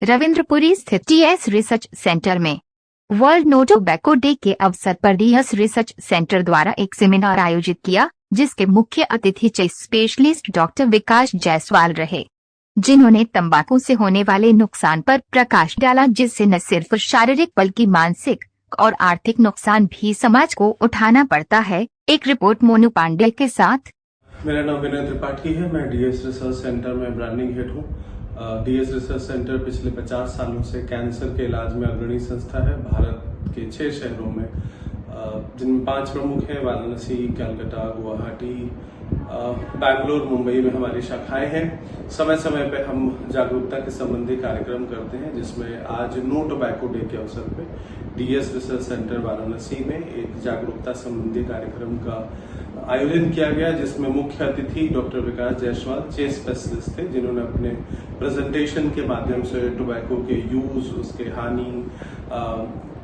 रविंद्रपुरी स्थित TS research centre में world no tobacco day के अवसर पर टीएस रिसर्च सेंटर द्वारा एक सेमिनार आयोजित किया, जिसके मुख्य अतिथि चेस स्पेशलिस्ट डॉक्टर विकास जायसवाल रहे, जिन्होंने तंबाकू से होने वाले नुकसान पर प्रकाश डाला, जिससे न सिर्फ शारीरिक बल्कि मानसिक और आर्थिक नुकसान भी समाज को उठाना पड़ता है। एक रिपोर्ट मोनू पांडे के साथ। मेरा नाम विनय त्रिपाठी है। मैं डीएस रिसर्च सेंटर में ब्रांडिंग हेड हूँ। डीएस रिसर्च सेंटर पिछले 50 सालों से कैंसर के इलाज में अग्रणी संस्था है भारत के 6 शहरों में, जिनमें 5 प्रमुख हैं: वाराणसी, कलकत्ता, गुवाहाटी, बैंगलोर, मुंबई में हमारी शाखाएं हैं। समय समय पे हम जागरूकता के संबंधी कार्यक्रम करते हैं, जिसमें आज नो टोबैको डे के अवसर पे डीएस रिसर्च सेंटर वाराणसी में एक जागरूकता संबंधी कार्यक्रम का आयोजन किया गया, जिसमें मुख्य अतिथि डॉक्टर विकास जायसवाल चेस स्पेशलिस्ट थे, जिन्होंने अपने प्रेजेंटेशन के माध्यम से टोबैको के यूज, उसके हानि,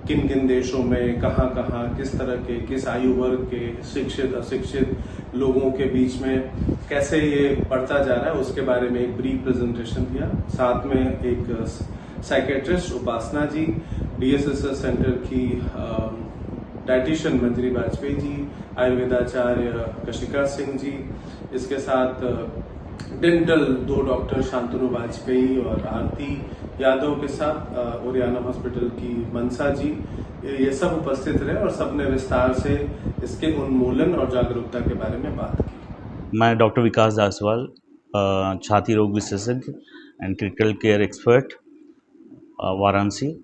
किन किन देशों में, कहाँ कहाँ, किस तरह के, किस आयु वर्ग के, शिक्षित अशिक्षित लोगों के बीच में कैसे ये बढ़ता जा रहा है, उसके बारे में एक ब्रीफ प्रेजेंटेशन दिया। साथ में एक साइकेट्रिस्ट उपासना जी, डीएस रिसर्च सेंटर की डाइटिशियन मंजरी वाजपेयी जी, आयुर्वेदाचार्य कशिका सिंह जी, इसके साथ डेंटल 2 डॉक्टर शांतनु वाजपेयी और आरती यादव के साथ ओरियाना हॉस्पिटल की मनसा जी, ये सब उपस्थित रहे और सबने विस्तार से इसके उन्मूलन और जागरूकता के बारे में बात की। मैं डॉक्टर विकास जायसवाल, छाती रोग विशेषज्ञ and critical care expert, Varanasi,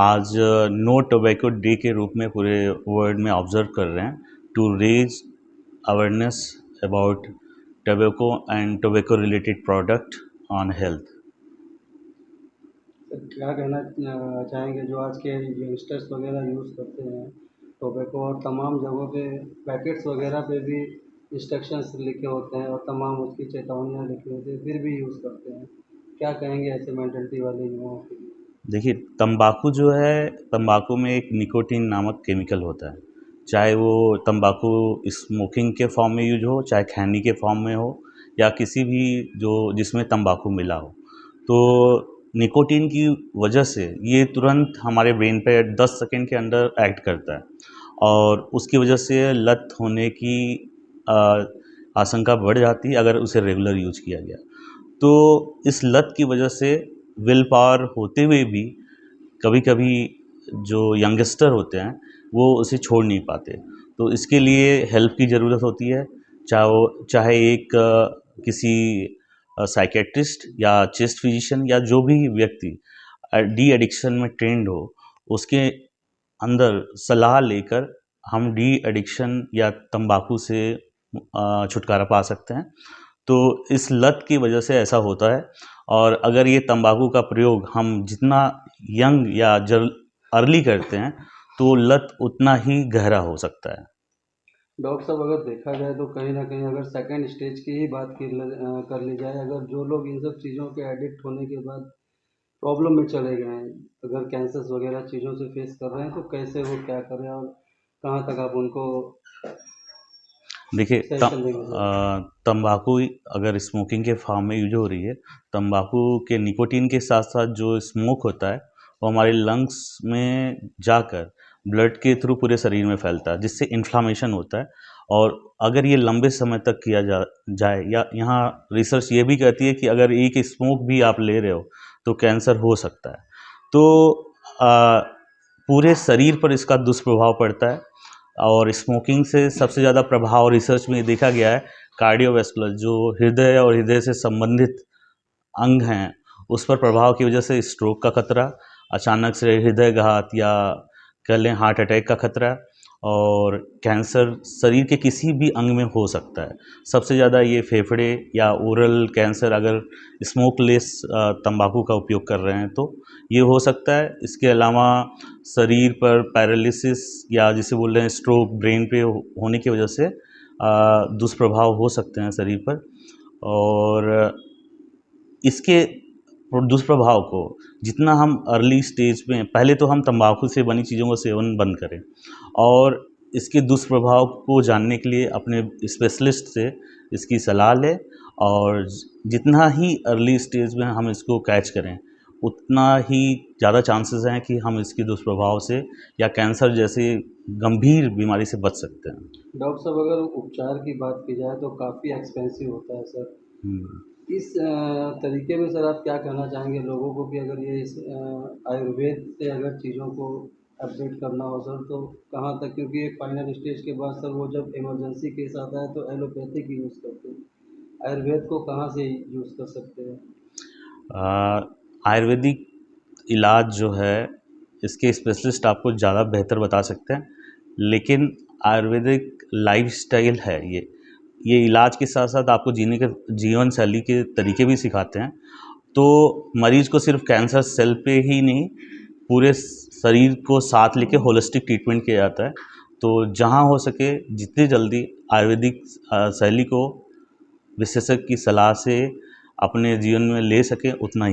आज नो टोबैको डे के रूप में पूरे वर्ल्ड में ऑब्जर्व कर रहे हैं to raise awareness about tobacco and tobacco related product on health. क्या कहना चाहेंगे जो आज के यंगस्टर्स वगैरह यूज़ करते हैं टोबैको, और तमाम जगहों पे पैकेट्स वगैरह पे भी इंस्ट्रक्शंस लिखे होते हैं और तमाम उसकी चेतावनियाँ लिखी होती हैं, फिर भी यूज़ करते हैं, क्या कहेंगे ऐसे मेंटालिटी वाले युवाओं के लिए? देखिए, तंबाकू जो है, तंबाकू में एक निकोटीन नामक केमिकल होता है। चाहे वो तंबाकू स्मोकिंग के फॉर्म में यूज हो, चाहे खैनी के फॉर्म में हो, या किसी भी जो जिसमें तंबाकू मिला हो, तो निकोटीन की वजह से ये तुरंत हमारे ब्रेन पे 10 सेकंड के अंदर एक्ट करता है और उसकी वजह से लत होने की आशंका बढ़ जाती है अगर उसे रेगुलर यूज किया गया। तो इस लत की वजह से विल पावर होते हुए भी कभी कभी जो यंगस्टर होते हैं वो उसे छोड़ नहीं पाते। तो इसके लिए हेल्प की ज़रूरत होती है, चाहे एक किसी साइकेट्रिस्ट या चेस्ट फिजिशियन या जो भी व्यक्ति डी एडिक्शन में ट्रेंड हो, उसके अंदर सलाह लेकर हम डी एडिक्शन या तंबाकू से छुटकारा पा सकते हैं। तो इस लत की वजह से ऐसा होता है, और अगर ये तंबाकू का प्रयोग हम जितना यंग या अर्ली करते हैं तो लत उतना ही गहरा हो सकता है। डॉक्टर साहब, अगर देखा जाए तो कहीं ना कहीं अगर सेकंड स्टेज की ही बात कर ली जाए, अगर जो लोग इन सब चीज़ों के एडिक्ट होने के बाद प्रॉब्लम में चले गए हैं, अगर कैंसर्स वगैरह चीज़ों से फेस कर रहे हैं, तो कैसे वो क्या करें और कहाँ तक आप उनको देखिए, सजेशन देंगे? तंबाकू अगर स्मोकिंग के फॉर्म में यूज हो रही है, तंबाकू के निकोटीन के साथ साथ जो स्मोक होता है वो हमारे लंग्स में जाकर ब्लड के थ्रू पूरे शरीर में फैलता है, जिससे इन्फ्लामेशन होता है। और अगर ये लंबे समय तक किया जाए, या यहाँ रिसर्च ये भी कहती है कि अगर एक स्मोक भी आप ले रहे हो तो कैंसर हो सकता है। तो पूरे शरीर पर इसका दुष्प्रभाव पड़ता है, और स्मोकिंग से सबसे ज़्यादा प्रभाव रिसर्च में देखा गया है कार्डियोवैस्कुलर, जो हृदय और हृदय से संबंधित अंग हैं, उस पर प्रभाव की वजह से स्ट्रोक का खतरा, अचानक से हृदयघात या कह लें हार्ट अटैक का खतरा, और कैंसर शरीर के किसी भी अंग में हो सकता है। सबसे ज़्यादा ये फेफड़े या ओरल कैंसर अगर स्मोकलेस तंबाकू का उपयोग कर रहे हैं तो ये हो सकता है। इसके अलावा शरीर पर पैरालिसिस या जिसे बोल रहे हैं स्ट्रोक, ब्रेन पे होने की वजह से दुष्प्रभाव हो सकते हैं शरीर पर। और इसके दुष्प्रभाव को जितना हम अर्ली स्टेज में, पहले तो हम तंबाकू से बनी चीज़ों का सेवन बंद करें, और इसके दुष्प्रभाव को जानने के लिए अपने स्पेशलिस्ट से इसकी सलाह लें, और जितना ही अर्ली स्टेज में हम इसको कैच करें उतना ही ज़्यादा चांसेस हैं कि हम इसके दुष्प्रभाव से या कैंसर जैसे गंभीर बीमारी से बच सकते हैं। डॉक्टर साहब, अगर उपचार की बात की जाए तो काफ़ी एक्सपेंसिव होता है सर। हम्म। इस तरीके में सर आप क्या कहना चाहेंगे लोगों को कि अगर ये इस आयुर्वेद से अगर चीज़ों को अपडेट करना हो सर तो कहाँ तक, क्योंकि एक फाइनल स्टेज के बाद सर वो जब इमरजेंसी केस आता है तो एलोपैथिक यूज़ करते हैं, आयुर्वेद को कहाँ से यूज़ कर सकते हैं? आयुर्वेदिक इलाज जो है इसके स्पेशलिस्ट आपको ज़्यादा बेहतर बता सकते हैं, लेकिन आयुर्वेदिक लाइफस्टाइल है ये इलाज के साथ साथ आपको जीने के जीवन शैली के तरीके भी सिखाते हैं। तो मरीज को सिर्फ कैंसर सेल पे ही नहीं, पूरे शरीर को साथ लेके होलिस्टिक ट्रीटमेंट किया जाता है। तो जहाँ हो सके जितनी जल्दी आयुर्वेदिक शैली को विशेषज्ञ की सलाह से अपने जीवन में ले सके उतना ही अच्छा।